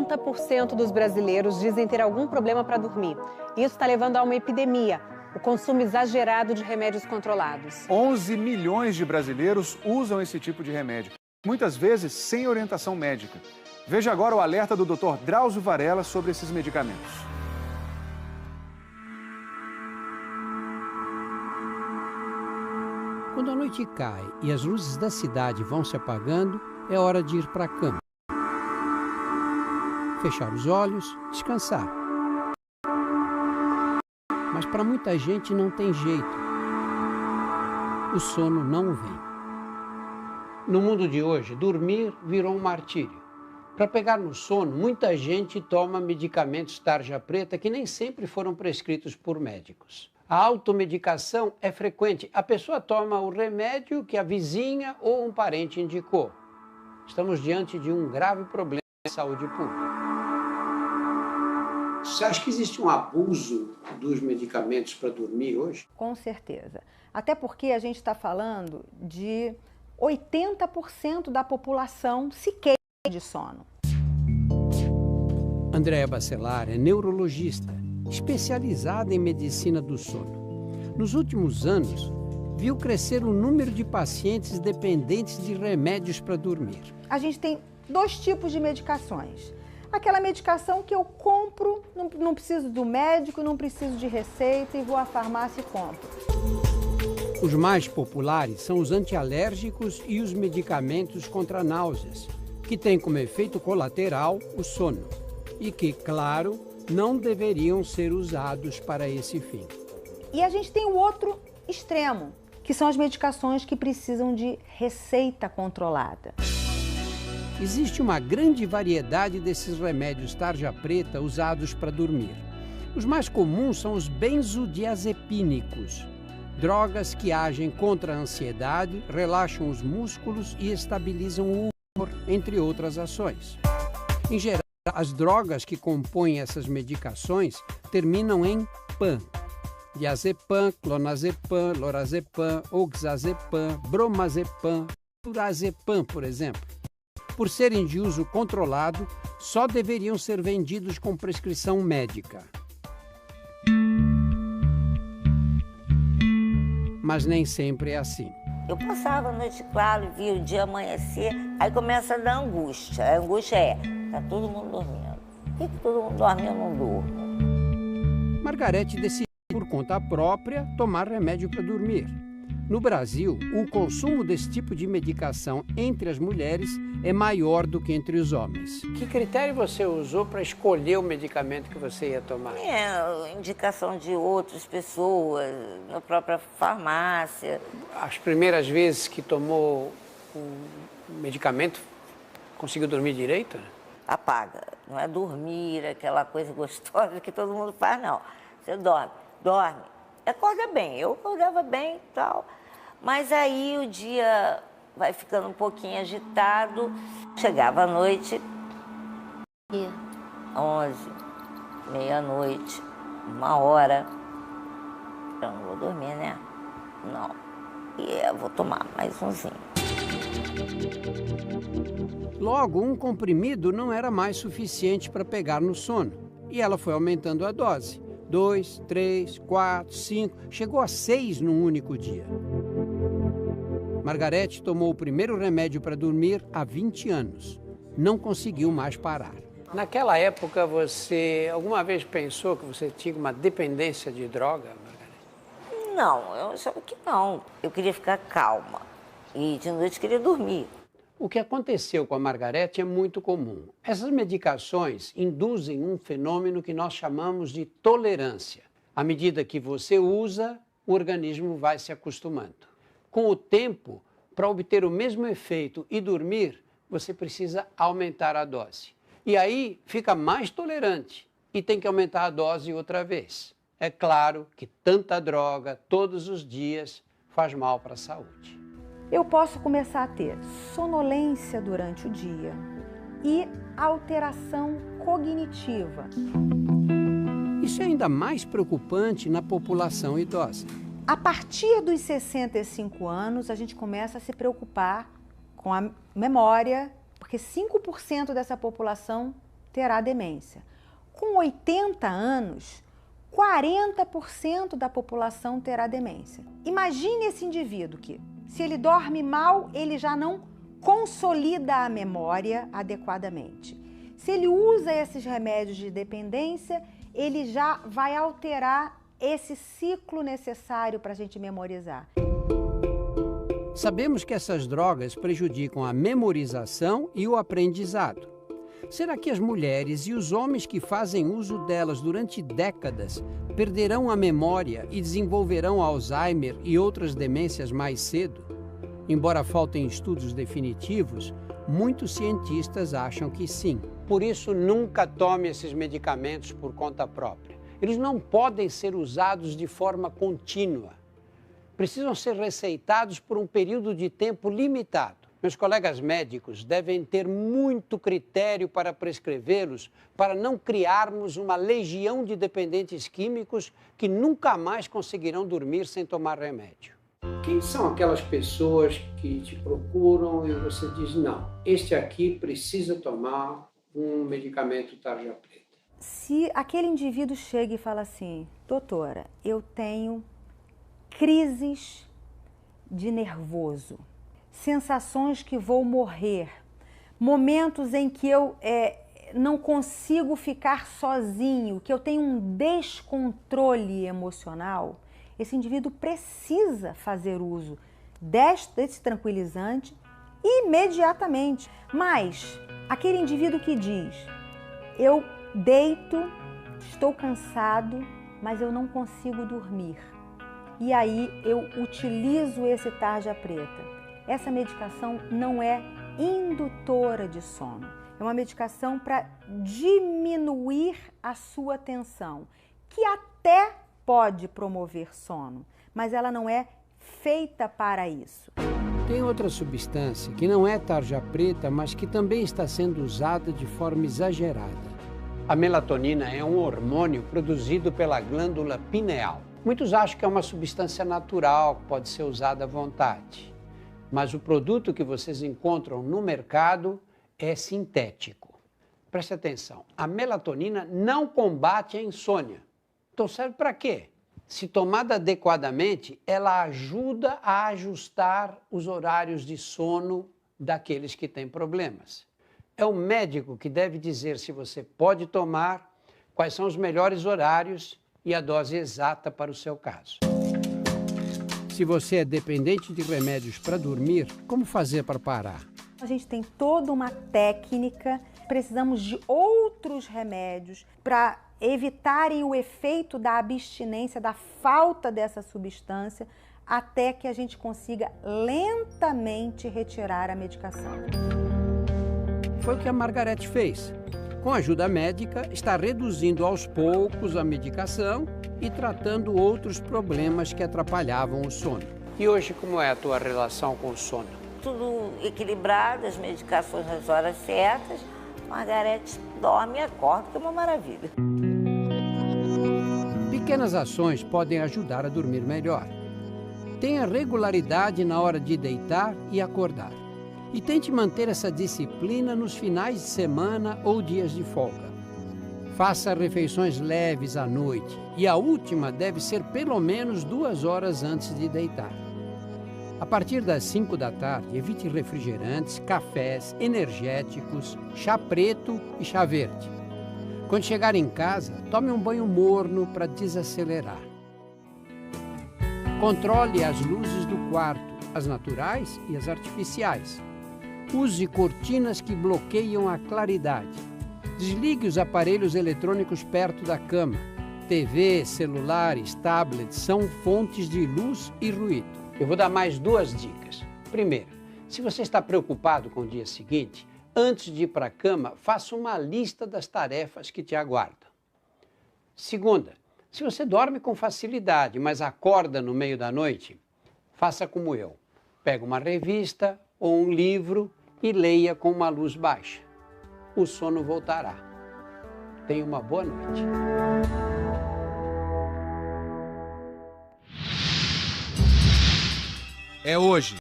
80% dos brasileiros dizem ter algum problema para dormir. Isso está levando a uma epidemia, o consumo exagerado de remédios controlados. 11 milhões de brasileiros usam esse tipo de remédio, muitas vezes sem orientação médica. Veja agora o alerta do Dr. Drauzio Varela sobre esses medicamentos. Quando a noite cai e as luzes da cidade vão se apagando, é hora de ir para a cama. Fechar os olhos, descansar. Mas para muita gente não tem jeito. O sono não vem. No mundo de hoje, dormir virou um martírio. Para pegar no sono, muita gente toma medicamentos tarja preta que nem sempre foram prescritos por médicos. A automedicação é frequente. A pessoa toma o remédio que a vizinha ou um parente indicou. Estamos diante de um grave problema de saúde pública. Você acha que existe um abuso dos medicamentos para dormir hoje? Com certeza. Até porque a gente está falando de 80% da população sequer de sono. Andréa Bacelar é neurologista, especializada em medicina do sono. Nos últimos anos, viu crescer o número de pacientes dependentes de remédios para dormir. A gente tem dois tipos de medicações. Aquela medicação que eu compro, não preciso do médico, não preciso de receita e vou à farmácia e compro. Os mais populares são os antialérgicos e os medicamentos contra náuseas, que têm como efeito colateral o sono e que, claro, não deveriam ser usados para esse fim. E a gente tem o outro extremo, que são as medicações que precisam de receita controlada. Existe uma grande variedade desses remédios tarja preta usados para dormir. Os mais comuns são os benzodiazepínicos, drogas que agem contra a ansiedade, relaxam os músculos e estabilizam o humor, entre outras ações. Em geral, as drogas que compõem essas medicações terminam em PAN. Diazepam, clonazepam, lorazepam, oxazepam, bromazepam, durazepam, por exemplo. Por serem de uso controlado, só deveriam ser vendidos com prescrição médica. Mas nem sempre é assim. Eu passava a noite claro, via o dia amanhecer, aí começa a dar angústia. A angústia é, tá todo mundo dormindo. Por que todo mundo dorme e eu não durmo? Margarete decidiu, por conta própria, tomar remédio para dormir. No Brasil, o consumo desse tipo de medicação entre as mulheres é maior do que entre os homens. Que critério você usou para escolher o medicamento que você ia tomar? Indicação de outras pessoas, na própria farmácia. As primeiras vezes que tomou o medicamento, conseguiu dormir direito? Apaga. Não é dormir, aquela coisa gostosa que todo mundo faz, não. Você dorme. Acorda bem. Eu acordava bem e tal. Mas aí o dia vai ficando um pouquinho agitado. Chegava à noite, 11, meia-noite, 1h. Eu não vou dormir, né? Não. E eu vou tomar mais umzinho. Logo, um comprimido não era mais suficiente para pegar no sono. E ela foi aumentando a dose. 2, 3, 4, 5, chegou a 6 num único dia. Margarete tomou o primeiro remédio para dormir há 20 anos. Não conseguiu mais parar. Naquela época, você alguma vez pensou que você tinha uma dependência de droga, Margarete? Não, eu achava que não. Eu queria ficar calma e de noite queria dormir. O que aconteceu com a Margarete é muito comum. Essas medicações induzem um fenômeno que nós chamamos de tolerância. À medida que você usa, o organismo vai se acostumando. Com o tempo, para obter o mesmo efeito e dormir, você precisa aumentar a dose. E aí fica mais tolerante e tem que aumentar a dose outra vez. É claro que tanta droga todos os dias faz mal para a saúde. Eu posso começar a ter sonolência durante o dia e alteração cognitiva. Isso é ainda mais preocupante na população idosa. A partir dos 65 anos, a gente começa a se preocupar com a memória, porque 5% dessa população terá demência. Com 80 anos, 40% da população terá demência. Imagine esse indivíduo que, se ele dorme mal, ele já não consolida a memória adequadamente. Se ele usa esses remédios de dependência, ele já vai alterar esse ciclo necessário para a gente memorizar. Sabemos que essas drogas prejudicam a memorização e o aprendizado. Será que as mulheres e os homens que fazem uso delas durante décadas perderão a memória e desenvolverão Alzheimer e outras demências mais cedo? Embora faltem estudos definitivos, muitos cientistas acham que sim. Por isso, nunca tome esses medicamentos por conta própria. Eles não podem ser usados de forma contínua. Precisam ser receitados por um período de tempo limitado. Meus colegas médicos devem ter muito critério para prescrevê-los, para não criarmos uma legião de dependentes químicos que nunca mais conseguirão dormir sem tomar remédio. Quem são aquelas pessoas que te procuram e você diz, não, este aqui precisa tomar um medicamento tarja preta? Se aquele indivíduo chega e fala assim, doutora, eu tenho crises de nervoso, sensações que vou morrer, momentos em que eu não consigo ficar sozinho, que eu tenho um descontrole emocional, esse indivíduo precisa fazer uso desse tranquilizante imediatamente. Mas aquele indivíduo que diz, eu deito, estou cansado, mas eu não consigo dormir. E aí eu utilizo esse tarja preta. Essa medicação não é indutora de sono. É uma medicação para diminuir a sua tensão, que até pode promover sono, mas ela não é feita para isso. Tem outra substância que não é tarja preta, mas que também está sendo usada de forma exagerada. A melatonina é um hormônio produzido pela glândula pineal. Muitos acham que é uma substância natural, que pode ser usada à vontade. Mas o produto que vocês encontram no mercado é sintético. Preste atenção, a melatonina não combate a insônia. Então serve para quê? Se tomada adequadamente, ela ajuda a ajustar os horários de sono daqueles que têm problemas. É o médico que deve dizer se você pode tomar, quais são os melhores horários e a dose exata para o seu caso. Se você é dependente de remédios para dormir, como fazer para parar? A gente tem toda uma técnica, precisamos de outros remédios para evitarem o efeito da abstinência, da falta dessa substância, até que a gente consiga lentamente retirar a medicação. Foi o que a Margarete fez. Com a ajuda médica, está reduzindo aos poucos a medicação e tratando outros problemas que atrapalhavam o sono. E hoje, como é a tua relação com o sono? Tudo equilibrado, as medicações nas horas certas. Margarete dorme e acorda, que é uma maravilha. Pequenas ações podem ajudar a dormir melhor. Tenha regularidade na hora de deitar e acordar. E tente manter essa disciplina nos finais de semana ou dias de folga. Faça refeições leves à noite e a última deve ser pelo menos 2 horas antes de deitar. A partir das 5 da tarde, evite refrigerantes, cafés, energéticos, chá preto e chá verde. Quando chegar em casa, tome um banho morno para desacelerar. Controle as luzes do quarto, as naturais e as artificiais. Use cortinas que bloqueiam a claridade. Desligue os aparelhos eletrônicos perto da cama. TV, celulares, tablets são fontes de luz e ruído. Eu vou dar mais 2 dicas. Primeira, se você está preocupado com o dia seguinte, antes de ir para a cama, faça uma lista das tarefas que te aguardam. Segunda, se você dorme com facilidade, mas acorda no meio da noite, faça como eu. Pega uma revista ou um livro e leia com uma luz baixa. O sono voltará. Tenha uma boa noite. É hoje.